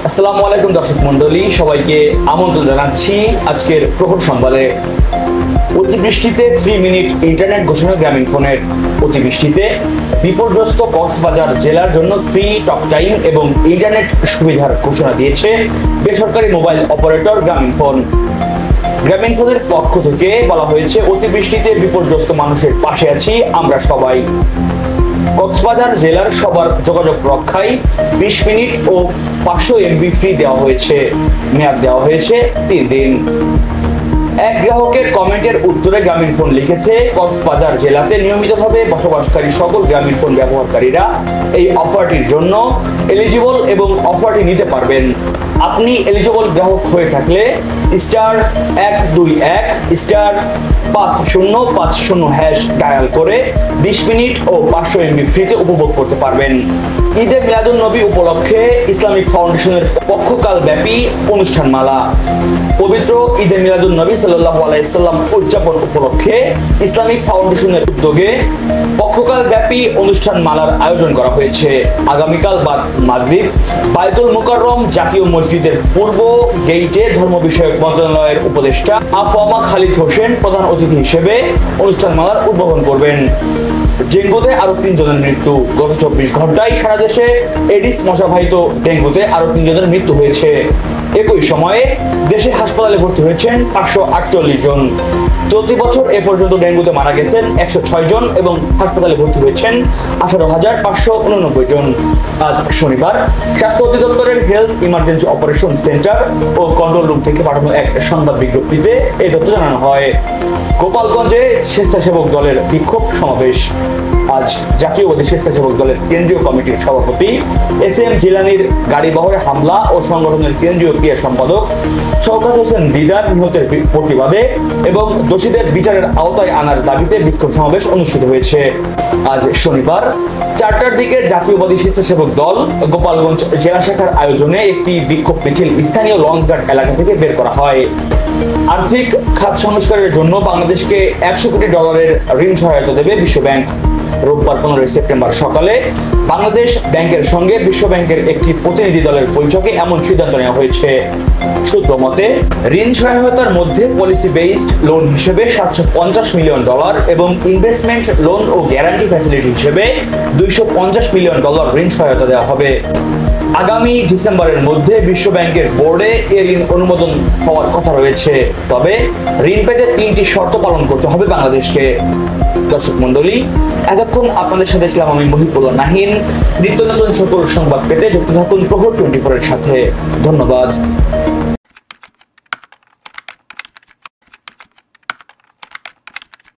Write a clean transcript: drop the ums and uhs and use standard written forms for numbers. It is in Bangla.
আসসালামু আলাইকুম দর্শক মন্ডলী, সবাইকে আমন্ত্রণ জানাচ্ছি আজকের প্রহর সংবাদে। অতিবৃষ্টিতে ফ্রি মিনিট ইন্টারনেট ঘোষণা গ্রামীণফোনের। অতিবৃষ্টিতে বিপর্যস্ত কক্সবাজার জেলার জন্য ফ্রি টক টাইম এবং ইন্টারনেট সুবিধার ঘোষণা দিয়েছে বেসরকারি মোবাইল অপারেটর গ্রামীণফোন। গ্রামীণফোনের পক্ষ থেকে বলা হয়েছে, অতিবৃষ্টিতে বিপর্যস্ত মানুষের পাশে আছি আমরা সবাই। কক্সবাজার জেলার সবার যোগাযোগ রক্ষায় 20 মিনিট ও 500 MB ফ্রি দেওয়া হয়েছে। মেয়াদ দেওয়া হয়েছে 3 দিন। এক গ্রাহকের কমেন্টের উত্তরে গ্রামীণফোন লিখেছে, কক্সবাজার জেলাতে নিয়মিতভাবে বসবাসকারী সকল গ্রামীণফোন ব্যবহারকারীরা এই অফারটির জন্য এলিজিবল এবং অফারটি নিতে পারবেন। আপনি এলিজিবল গ্রাহক হয়ে থাকলে *121*5050# ডায়াল করে 20 মিনিট ও 500 MB ফ্রিতে উপভোগ করতে পারবেন। ঈদে মিলাদুন নবী উপলক্ষে ইসলামিক ফাউন্ডেশনের পক্ষকাল ব্যাপী অনুষ্ঠানমালা। পবিত্র ঈদে মিলাদুন নবী সাল্লাল্লাহু আলাইহি সাল্লাম উদযাপন উপলক্ষে ইসলামিক ফাউন্ডেশনের উদ্যোগে পক্ষকাল ব্যাপী অনুষ্ঠানমালার আয়োজন করা হয়েছে। আগামীকাল বাদ মাগরিব বায়তুল মুকাররম জাতীয় মসজিদের পূর্ব গেইটে ধর্ম বিষয়ক মন্ত্রণালয়ের উপদেষ্টা আফওয়ামা খালিদ হোসেন প্রধান অতিথি হিসেবে অনুষ্ঠানমালার উদ্বোধন করবেন। ডেঙ্গুতে আরো 3 জনের মৃত্যু। গত 24 ঘন্টায় সারা দেশে এডিস মশাবাহিত ডেঙ্গুতে আরো 3 জনের মৃত্যু হয়েছে। একই সময়ে দেশে হাসপাতালে ভর্তি হয়েছেন 548 জন। চলতি বছর এ পর্যন্ত ডেঙ্গুতে মারা গেছেন 106 জন এবং হাসপাতালে ভর্তি হয়েছেন 18,589 জন। আজ শনিবার স্বাস্থ্য অধিদপ্তরের হেলথ ইমার্জেন্সি অপারেশন সেন্টার ও কন্ট্রোল রুম থেকে পাঠানো এক সংবাদ বিজ্ঞপ্তিতে এই তথ্য জানানো হয়। গোপালগঞ্জে স্বেচ্ছাসেবক দলের বিক্ষোভ সমাবেশ। আজ জাতীয়বাদী স্বেচ্ছাসেবক দলের কেন্দ্রীয় কমিটির সভাপতি SM জিলানির গাড়িবহরে হামলা ও সংগঠনের কেন্দ্রীয় ক্রিয়া সম্পাদক শওকত হোসেন দিদার নিহতের প্রতিবাদে এবং দোষীদের বিচারের আওতায় আনার দাবিতে বিক্ষোভ সমাবেশ অনুষ্ঠিত হয়েছে। আজ শনিবার 4টার দিকে জাতীয়বাদী স্বেচ্ছাসেবক দল গোপালগঞ্জ জেলা শাখার আয়োজনে একটি বিক্ষোভ মিছিল স্থানীয় লঞ্চঘাট এলাকা থেকে বের করা হয়। আর্থিক খাত সংস্কারের জন্য বাংলাদেশকে $100 কোটি ঋণ সহায়তা দেবে বিশ্বব্যাংক। রোববার 15 সেপ্টেম্বর সকালে বাংলাদেশ ব্যাংকের সঙ্গে বিশ্ব ব্যাংকের একটি প্রতিনিধি দলের বৈঠকে এমন সিদ্ধান্ত নেওয়া হয়েছে। সূত্র মতে, ঋণ সহায়তার মধ্যে পলিসি বেসড লোন হিসেবে $750 মিলিয়ন এবং ইনভেস্টমেন্ট লোন ও গ্যারান্টি ফ্যাসিলিটি হিসেবে $250 মিলিয়ন ঋণ সহায়তা দেওয়া হবে। আগামী ডিসেম্বরের মধ্যে বিশ্ব ব্যাংকের বোর্ডে এ ঋণ অনুমোদন হওয়ার কথা রয়েছে। তবে ঋণ পেতে 3টি শর্ত পালন করতে হবে বাংলাদেশকে। দর্শক মন্ডলী, এতক্ষণ আপনাদের সাথে ছিলাম আমি মহিবুল্লাহ নাহিন। নিত্য নতুন সকল সংবাদ পেতে যুক্ত থাকুন প্রহর 24 এর সাথে। ধন্যবাদ।